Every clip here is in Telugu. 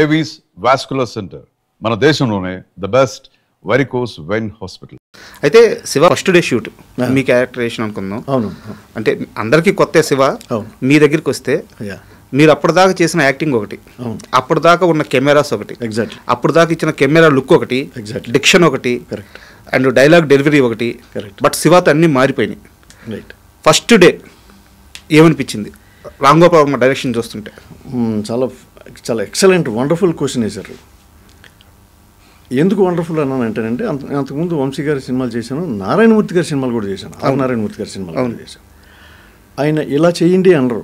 ఏవీస్ వాస్కులర్ సెంటర్ మన దేశంలోనే the best varicose vein hospital. అయితే శివ ఫస్ట్ డే షూట్ మీ క్యారెక్టరేషన్ అనుకుందాం. అవును. అంటే అందరికీ కొత్త శివ. మీ దగ్గరికి వస్తే మీరు అప్పటిదాకా చేసిన యాక్టింగ్ ఒకటి, అప్పటిదాకా ఉన్న కెమెరాస్ ఒకటి, ఎగ్జాక్ట్లీ అప్పటిదాకా ఇచ్చిన కెమెరా లుక్ ఒకటి, ఎగ్జాక్ట్లీ డిక్షన్ ఒకటి, కరెక్ట్, అండ్ డైలాగ్ డెలివరీ ఒకటి. కరెక్ట్. బట్ శివతో అన్నీ మారిపోయినాయి. రైట్. ఫస్ట్ డే ఏమనిపించింది రామ్ గోపాల్ వర్మ డైరెక్షన్ చూస్తుంటే? చాలా చాలా ఎక్సలెంట్ వండర్ఫుల్ క్వశ్చన్ వేశారు. ఎందుకు వండర్ఫుల్ అన్నానంటేనంటే అంతకుముందు వంశీ గారి సినిమాలు చేశాను, నారాయణమూర్తి గారి సినిమాలు కూడా చేశాను, నారాయణమూర్తి గారి సినిమాలు కూడా చేశాను. ఆయన ఇలా చేయండి అనరు,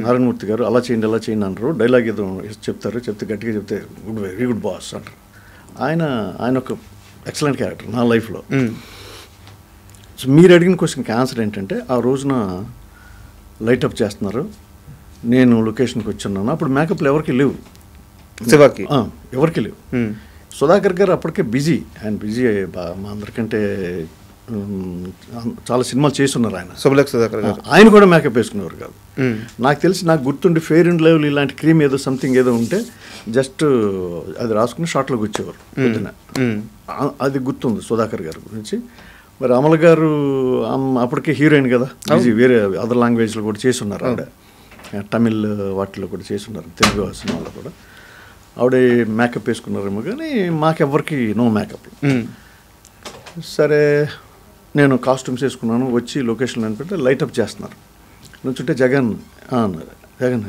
నారాయణమూర్తి గారు అలా చేయండి అలా చేయండి అనరు, డైలాగ్ ఏదో చెప్తారు, చెప్తే గట్టిగా చెప్తే గుడ్ వెరీ గుడ్ బాస్ అంటారు. ఆయన ఒక ఎక్సలెంట్ క్యారెక్టర్ నా లైఫ్లో. సో మీరు అడిగిన క్వశ్చన్కి ఆన్సర్ ఏంటంటే, ఆ రోజున లైటప్ చేస్తున్నారు, నేను లొకేషన్కి వచ్చున్నాను. అప్పుడు మేకప్లు ఎవరికి లేవు, శివకి ఎవరికి లేవు. సుధాకర్ గారు అప్పటికే బిజీ, ఆయన బిజీ మా అందరికంటే చాలా సినిమాలు చేస్తున్నారు ఆయన. శుభలేఖ సుధాకర్ గారు ఆయన కూడా మేకప్ వేసుకునేవారు కాదు. నాకు తెలిసి, నాకు గుర్తుండి ఫెయిర్ అండ్ లవ్లీ ఇలాంటి క్రీమ్ ఏదో సంథింగ్ ఏదో ఉంటే జస్ట్ అది రాసుకుని షార్ట్లోకి వచ్చేవారు పొద్దున. అది గుర్తుంది సుధాకర్ గారి గురించి. మరి అమల గారు అప్పటికే హీరోయిన్ కదా, బిజీ, వేరే అదర్ లాంగ్వేజ్లో కూడా చేస్తున్నారు ఆవిడ, తమిళ్ వాటిలో కూడా చేస్తున్నారు, తెలుగు సినిమాలో కూడా ఆవిడ మేకప్ వేసుకున్నారేమో. కానీ మాకెవ్వరికి నో మేకప్. సరే నేను కాస్ట్యూమ్స్ వేసుకున్నాను, వచ్చి లొకేషన్లో అనిపెట్టి లైటప్ చేస్తున్నారు. నుంచుంటే జగన్ అన్నారు, జగన్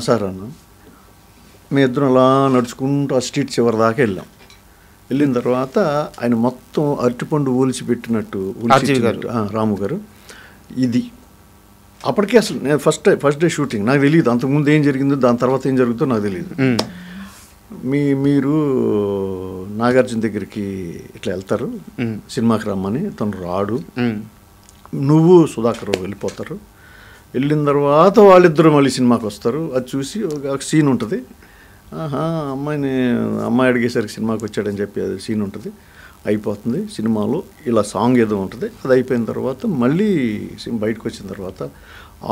సార్ అన్నా. మీ ఇద్దరం అలా నడుచుకుంటూ ఆ స్ట్రీట్ చివరి దాకా వెళ్ళాం. వెళ్ళిన తర్వాత ఆయన మొత్తం అరటిపండు ఊల్చి పెట్టినట్టు రాము గారు ఇది. అప్పటికే అసలు నేను ఫస్ట్ డే షూటింగ్, నాకు తెలియదు అంతకుముందు ఏం జరిగిందో దాని తర్వాత ఏం జరుగుతుందో నాకు తెలియదు. మీరు నాగార్జున దగ్గరికి ఇట్లా వెళ్తారు సినిమాకి రమ్మని, తను రాడు, నువ్వు సుధాకర్ వెళ్ళిపోతారు. వెళ్ళిన తర్వాత వాళ్ళిద్దరూ మళ్ళీ సినిమాకి వస్తారు. అది చూసి ఒక సీన్ ఉంటుంది, అమ్మాయి అడిగేసరికి సినిమాకి వచ్చాడని చెప్పి అది సీన్ ఉంటుంది, అయిపోతుంది. సినిమాలో ఇలా సాంగ్ ఏదో ఉంటుంది, అది అయిపోయిన తర్వాత మళ్ళీ బయటకు వచ్చిన తర్వాత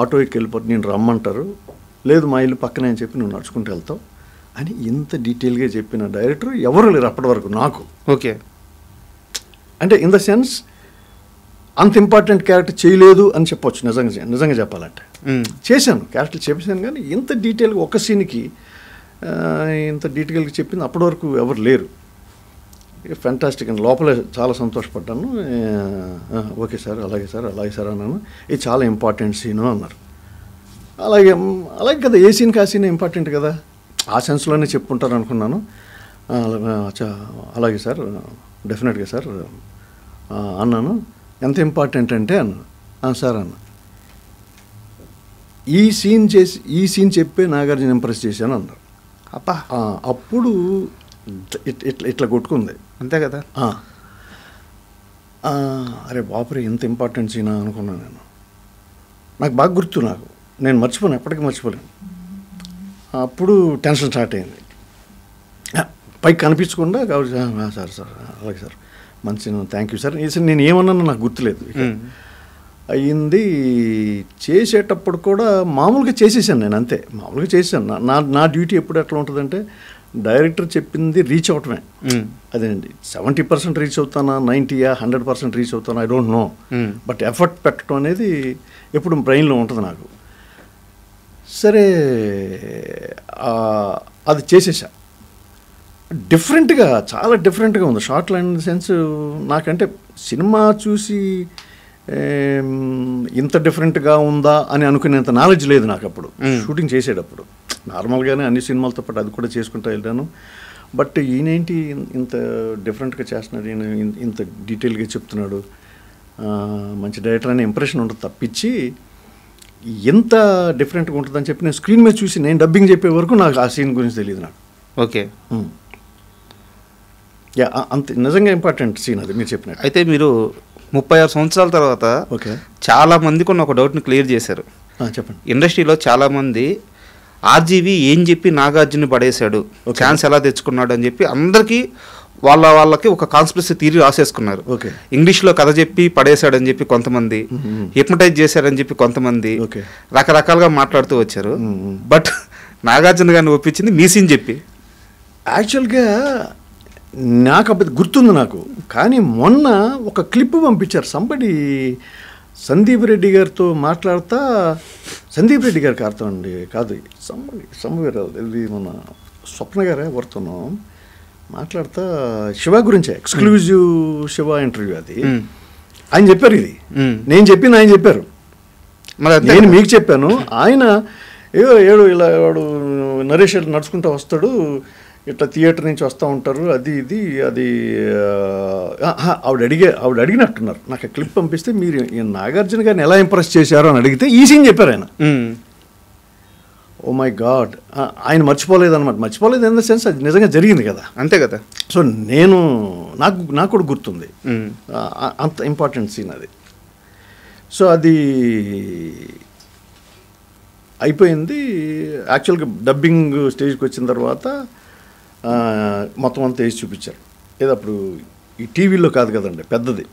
ఆటో ఎక్కి వెళ్ళిపోతే నేను రమ్మంటారు, లేదు మా ఇల్లు పక్కనే అని చెప్పి నువ్వు నడుచుకుంటూ వెళ్తావు అని ఇంత డీటెయిల్గా చెప్పిన డైరెక్టర్ ఎవరు లేరు అప్పటి వరకు నాకు. ఓకే. అంటే ఇన్ ద సెన్స్ అంత ఇంపార్టెంట్ క్యారెక్టర్ చేయలేదు అని చెప్పొచ్చు. నిజంగా చెప్పాలంటే చేశాను, క్యారెక్టర్ చేశాను, కానీ ఇంత డీటెయిల్గా ఒక సీన్కి ఇంత డీటెయిల్గా చెప్పింది అప్పటి వరకు ఎవరు లేరు. ఫ్యాంటాస్టిక్ అని లోపలే చాలా సంతోషపడ్డాను. ఓకే సార్, అలాగే సార్, అలాగే సార్ అన్నాను. ఇది చాలా ఇంపార్టెంట్ సీను అన్నారు. అలాగే కదా, ఏ సీన్కి ఆ సీన్ ఇంపార్టెంట్ కదా, ఆ సెన్స్లోనే చెప్పుకుంటారు అనుకున్నాను. అలాగే సార్, డెఫినెట్గా సార్ అన్నాను. ఎంత ఇంపార్టెంట్ అంటే అన్నాను. సార్ అన్న, ఈ సీన్ చెప్పే నాగార్జున ఇంప్రెస్ చేశాను అన్నారు. అప్పుడు ఇట్లా కొట్టుకుంది, అంతే కదా. అరే బాపురే, ఇంత ఇంపార్టెంట్ సీనా అనుకున్నాను నేను. నాకు బాగా గుర్తు, నేను మర్చిపోను, ఎప్పటికీ మర్చిపోలేను. అప్పుడు టెన్షన్ స్టార్ట్ అయింది, పైకి కనిపించకుండా. కాబట్టి సార్ అలాగే సార్, మంచి థ్యాంక్ యూ సార్. నేను ఏమన్నానో నాకు గుర్తులేదు. అయ్యింది. చేసేటప్పుడు కూడా మామూలుగా చేసేసాను నేను, అంతే మామూలుగా చేశాను. నా డ్యూటీ ఎప్పుడు ఎట్లా ఉంటుందంటే, డైరెక్టర్ చెప్పింది రీచ్ అవటమే. అదేనండి, 70% రీచ్ అవుతానా, 90%, 100% రీచ్ అవుతానా, I don't know. But effort పెట్టడం అనేది ఎప్పుడు బ్రెయిన్లో ఉంటుంది నాకు. సరే అది చేసేసా. డిఫరెంట్గా, చాలా డిఫరెంట్గా ఉంది షార్ట్ లైన్ సెన్స్. నాకంటే సినిమా చూసి ఇంత డిఫరెంట్గా ఉందా అని అనుకునేంత నాలెడ్జ్ లేదు నాకు అప్పుడు షూటింగ్ చేసేటప్పుడు. నార్మల్గానే అన్ని సినిమాలతో పాటు అది కూడా చేసుకుంటూ వెళ్ళాను. బట్ ఈయనేంటి ఇంత డిఫరెంట్గా చేస్తున్నాడు, ఈయన ఇంత డీటెయిల్గా చెప్తున్నాడు, మంచి డైరెక్టర్ అనే ఇంప్రెషన్ ఉంటుంది తప్పించి ఎంత డిఫరెంట్గా ఉంటుందని చెప్పి నేను స్క్రీన్ మీద చూసి నేను డబ్బింగ్ చెప్పే వరకు నాకు ఆ సీన్ గురించి తెలియదు నాకు. ఓకే. అంత నిజంగా ఇంపార్టెంట్ సీన్ అది మీరు చెప్పినట్టు. అయితే మీరు 36 సంవత్సరాల తర్వాత ఓకే చాలా మందికి ఉన్న ఒక డౌట్ని క్లియర్ చేశారు. చెప్పండి. ఇండస్ట్రీలో చాలామంది ఆర్జీవి ఏం చెప్పి నాగార్జున పడేశాడు, ఛాన్స్ ఎలా తెచ్చుకున్నాడు అని చెప్పి అందరికీ వాళ్ళకి ఒక కాన్స్పిరసీ థియరీ రాసేసుకున్నారు. ఇంగ్లీష్లో కథ చెప్పి పడేశాడని చెప్పి కొంతమంది, హిప్నటైజ్ చేశాడని చెప్పి కొంతమంది రకరకాలుగా మాట్లాడుతూ వచ్చారు. బట్ నాగార్జున గారిని ఒప్పించింది మీ సీన్ చెప్పి. యాక్చువల్గా నాకు అప్పుడు గుర్తుంది నాకు, కానీ మొన్న ఒక క్లిప్ పంపించారు సంబడి సందీప్ రెడ్డి గారితో మాట్లాడతా, సందీప్ రెడ్డి గారికి అర్థం అండి కాదు సంబడి ఇది మన స్వప్న గారే ఎవరితోనో మాట్లాడతా శివ గురించే ఎక్స్క్లూజివ్ శివ ఇంటర్వ్యూ అది. ఆయన చెప్పారు ఇది, నేను చెప్పింది ఆయన చెప్పారు, నేను మీకు చెప్పాను. ఆయన ఏడు ఇలా వాడు నరేష్ నడుచుకుంటూ వస్తాడు, ఇట్లా థియేటర్ నుంచి వస్తూ ఉంటారు, అది ఇది అది ఆవిడ అడిగినట్టున్నారు. నాకు క్లిప్ పంపిస్తే మీరు నాగార్జున గారిని ఎలా ఇంప్రెస్ చేశారో అని అడిగితే ఈ సీన్ చెప్పారు ఆయన. ఓ మై గాడ్, ఆయన మర్చిపోలేదన్నమాట. మర్చిపోలేదు ఇన్ ద సెన్స్ అది నిజంగా జరిగింది కదా, అంతే కదా. సో నాకు కూడా గుర్తుంది, అంత ఇంపార్టెంట్ సీన్ అది. సో అది అయిపోయింది. యాక్చువల్గా డబ్బింగ్ స్టేజ్కి వచ్చిన తర్వాత మొత్తం అంతా వేసి చూపించారు. ఏదో అప్పుడు ఈ టీవీలో కాదు కదండి, పెద్దది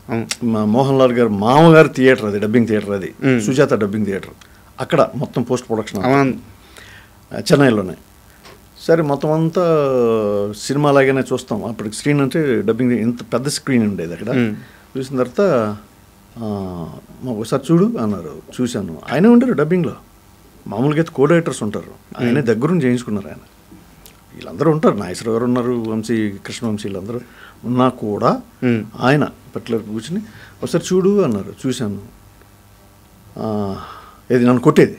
మా మోహన్ లాల్ గారు మామగారు థియేటర్, అది డబ్బింగ్ థియేటర్, అది సుజాత డబ్బింగ్ థియేటర్, అక్కడ మొత్తం పోస్ట్ ప్రొడక్షన్ చెన్నైలోనే. సరే మొత్తం అంతా సినిమా లాగానే చూస్తాం. అప్పటికి స్క్రీన్ అంటే డబ్బింగ్ ఇంత పెద్ద స్క్రీన్ ఉండేది అక్కడ. చూసిన తర్వాత ఒకసారి చూడు అన్నారు, చూశాను. ఆయనే ఉంటారు డబ్బింగ్లో, మామూలుగా అయితే కో డైరెక్టర్స్ ఉంటారు, ఆయనే దగ్గరుండి చేయించుకున్నారు. ఆయన వీళ్ళందరూ ఉంటారు, నాగేశ్వరరావు గారు ఉన్నారు, వంశీ కృష్ణవంశీ వీళ్ళందరూ ఉన్నా కూడా ఆయన పర్టికులర్ కూర్చుని ఒకసారి చూడు అన్నారు. చూశాను. ఏది నన్ను కొట్టేది,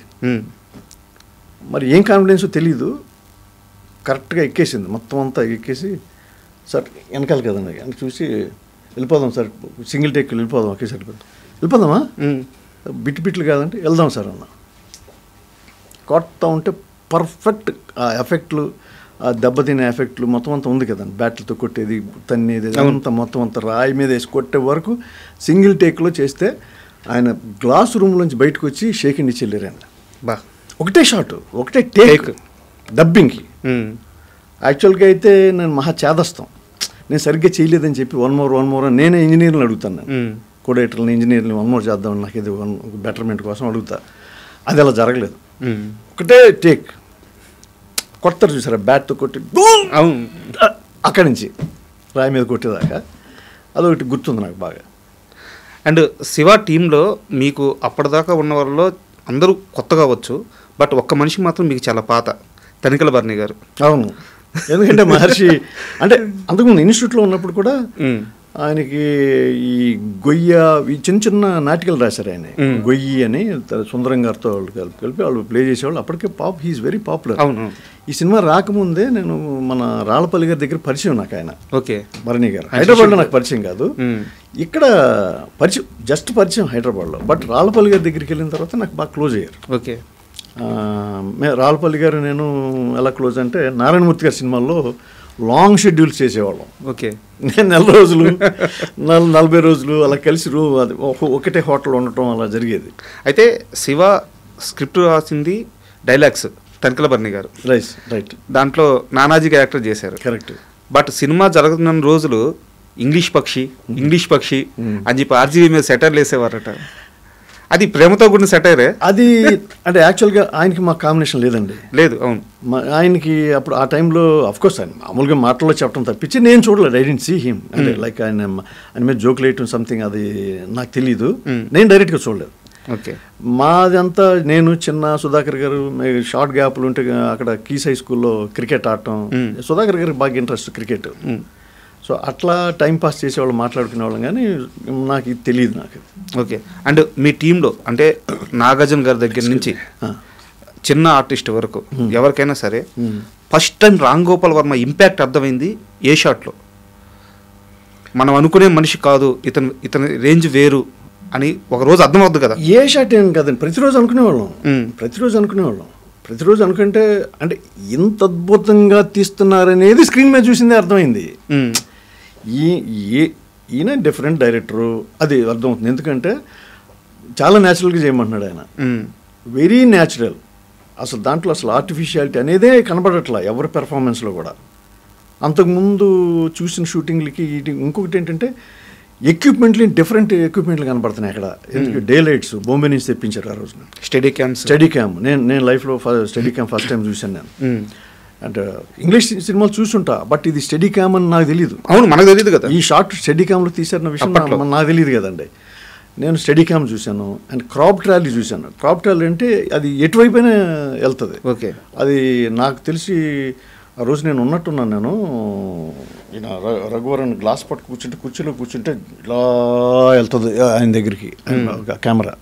మరి ఏం కాన్ఫిడెన్సో తెలీదు, కరెక్ట్గా ఎక్కేసింది, మొత్తం అంతా ఎక్కేసి సార్ వెనకాల కదండి అని చూసి వెళ్ళిపోదాం సార్, సింగిల్ టేక్ వెళ్ళిపోదాం, ఒకేసారి వెళ్ళిపోదామా, బిట్లు కాదంటే వెళ్దాం సార్ అన్న. కొడతా ఉంటే పర్ఫెక్ట్ ఆ ఎఫెక్ట్లు, ఆ దెబ్బతినే ఎఫెక్ట్లు మొత్తం అంతా ఉంది కదండి, బ్యాట్లతో కొట్టేది, తన్నేది అంతా మొత్తం అంతా రాయి మీద వేసి కొట్టే వరకు సింగిల్ టేక్లో చేస్తే ఆయన గ్లాస్ రూమ్లోంచి బయటకు వచ్చి షేక్ అండ్ ఇచ్చి వెళ్ళారు ఆయన. బా ఒకటే షాట్, ఒకటే టేక్ డబ్బింగ్కి. యాక్చువల్గా అయితే నేను మహా చేదస్తాం, నేను సరిగ్గా చేయలేదని చెప్పి వన్ మోర్ అని నేనే ఇంజనీర్ని అడుగుతాను, నేను కోడేటర్ని ఇంజనీర్ని వన్ మోర్ చేద్దాం, నాకు ఇది బెటర్మెంట్ కోసం అడుగుతా. అది అలా జరగలేదు, ఒకటే టేక్ కొడతారు చూసారా, బ్యాట్తో కొట్టి అక్కడి నుంచి రాయి మీద కొట్టేదాకా. అదొకటి గుర్తుంది నాకు బాగా. అండ్ శివ టీంలో మీకు అప్పటిదాకా ఉన్న వాళ్ళలో అందరూ కొత్తగా వచ్చు, బట్ ఒక్క మనిషి మాత్రం మీకు చాలా పాత, తనికల భరణి గారు. అవును, ఎందుకంటే మహర్షి అంటే అంతకుముందు ఇన్స్టిట్యూట్లో ఉన్నప్పుడు కూడా ఆయనకి ఈ గొయ్య ఈ చిన్న చిన్న నాటికలు రాశారు ఆయన. గొయ్యి అని సుందరం గారితో వాళ్ళు కలిపి వాళ్ళు ప్లే చేసేవాళ్ళు. అప్పటికే హీఈస్ వెరీ పాపులర్. అవును, ఈ సినిమా రాకముందే నేను మన రాళ్ళపల్లి గారి దగ్గర పరిచయం నాకు ఆయన. ఓకే, భరణి గారు హైదరాబాద్లో నాకు పరిచయం కాదు, ఇక్కడ పరిచయం, జస్ట్ పరిచయం హైదరాబాద్లో. బట్ రాళ్ళపల్లి గారి దగ్గరికి వెళ్ళిన తర్వాత నాకు బాగా క్లోజ్ అయ్యారు. ఓకే, రాళ్ళపల్లి గారు నేను ఎలా క్లోజ్ అంటే నారాయణమూర్తి గారి సినిమాల్లో లాంగ్ షెడ్యూల్స్ చేసేవాళ్ళం. ఓకే, నేను 40 రోజులు 40 రోజులు అలా కలిసి అది ఒకటే హోటల్ ఉండటం అలా జరిగేది. అయితే శివ స్క్రిప్ట్ రాసింది డైలాగ్స్ తనికల భరణి గారు. రైట్, దాంట్లో నానాజీ క్యారెక్టర్ చేశారు. కరెక్ట్. బట్ సినిమా జరుగుతున్న రోజులు ఇంగ్లీష్ పక్షి అని చెప్పి ఆర్జీవీ మీద సెటైర్లు వేసేవారట. అది ప్రేమతో కూడిన సెటైరే అది. అంటే యాక్చువల్గా ఆయనకి మా కాంబినేషన్ లేదండి. లేదు, అవును, ఆయనకి అప్పుడు ఆ టైంలో అఫ్కోర్స్ ఆయన మామూలుగా మాటల్లో చెప్పడం తప్పించి నేను చూడలేదు. I didn't see him. అంటే లైక్ ఆయన మీద జోక్ లేయటం సంథింగ్ అది నాకు తెలీదు, నేను డైరెక్ట్గా చూడలేదు. ఓకే, మాది అంతా నేను చిన్న సుధాకర్ గారు షార్ట్ గ్యాప్లు ఉంటే అక్కడ కీస్ హై స్కూల్లో క్రికెట్ ఆడటం, సుధాకర్ గారికి బాగా ఇంట్రెస్ట్ క్రికెట్. సో అట్లా టైం పాస్ చేసేవాళ్ళు, మాట్లాడుకునే వాళ్ళం, కానీ నాకు ఇది తెలియదు నాకు. ఓకే, అండ్ మీ టీంలో అంటే నాగార్జున గారి దగ్గర నుంచి చిన్న ఆర్టిస్ట్ వరకు ఎవరికైనా సరే first time Ram Gopal Varma impact అర్థమైంది ఏ షాట్లో? మనం అనుకునే మనిషి కాదు, ఇతని రేంజ్ వేరు అని ఒకరోజు అర్థమవుద్ది కదా. ఏ షాట్ ఏం కాదండి, ప్రతిరోజు అనుకునేవాళ్ళం. ప్రతిరోజు అనుకుంటే అంటే ఇంత అద్భుతంగా తీస్తున్నారనేది స్క్రీన్ మీద చూసిందే అర్థమైంది. ఈయన డిఫరెంట్ డైరెక్టరు అది అర్థమవుతుంది. ఎందుకంటే చాలా న్యాచురల్గా చేయమంటున్నాడు ఆయన, వెరీ న్యాచురల్. అసలు దాంట్లో అసలు ఆర్టిఫిషియాలిటీ అనేదే కనబడట్లా ఎవరి పెర్ఫార్మెన్స్లో కూడా. అంతకుముందు చూసిన షూటింగ్లకి ఇంకొకటి ఏంటంటే ఎక్విప్మెంట్లు డిఫరెంట్ ఎక్విప్మెంట్లు కనపడుతున్నాయి అక్కడ. ఎందుకు డే లైట్స్ బాంబే నుంచి తెప్పించారు ఆ రోజున. స్టడీ క్యామ్ నేను లైఫ్లో స్టడీ క్యామ్ ఫస్ట్ టైం చూశాను నేను. అంటే ఇంగ్లీష్ సినిమాలు చూసుంటా, బట్ ఇది స్టడీ క్యామ్ అని నాకు తెలియదు. అవును, మనకు తెలియదు కదా. ఈ షార్ట్ స్టడీ క్యామ్లో తీశారన్న విషయం నాకు తెలియదు కదండి. నేను స్టడీ క్యామ్ చూశాను అండ్ క్రాప్ ట్రాలీ చూశాను. క్రాప్ ట్రాలీ అంటే అది ఎటువైపోయినా వెళ్తుంది. ఓకే, అది నాకు తెలిసి ఆ రోజు నేను ఉన్నట్టున్నాను. నేను ఈయన రఘువరన్ గ్లాస్ పట్టు కుర్చీలో కూర్చుంటే ఇలా వెళ్తుంది ఆయన దగ్గరికి కెమెరా.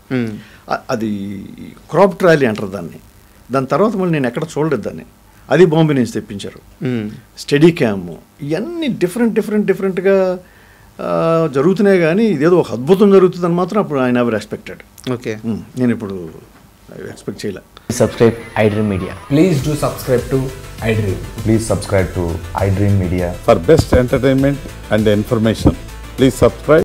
అది క్రాప్ ట్రాలీ అంటారు దాన్ని. దాని తర్వాత మళ్ళీ నేను ఎక్కడ చూడలేదు దాన్ని. అది బాంబే నుంచి తెప్పించారు. స్టడీ క్యామ్ ఇవన్నీ డిఫరెంట్గా జరుగుతున్నాయి. కానీ ఇదేదో ఒక అద్భుతం జరుగుతుందని మాత్రం అప్పుడు ఆయన ఎవరు ఎక్స్పెక్టెడ్. ఓకే, నేను ఇప్పుడు ఎక్స్పెక్ట్ చేయలే. Subscribe iDream Media. Please do subscribe to iDream. Please subscribe to iDream Media. For best entertainment and information, please subscribe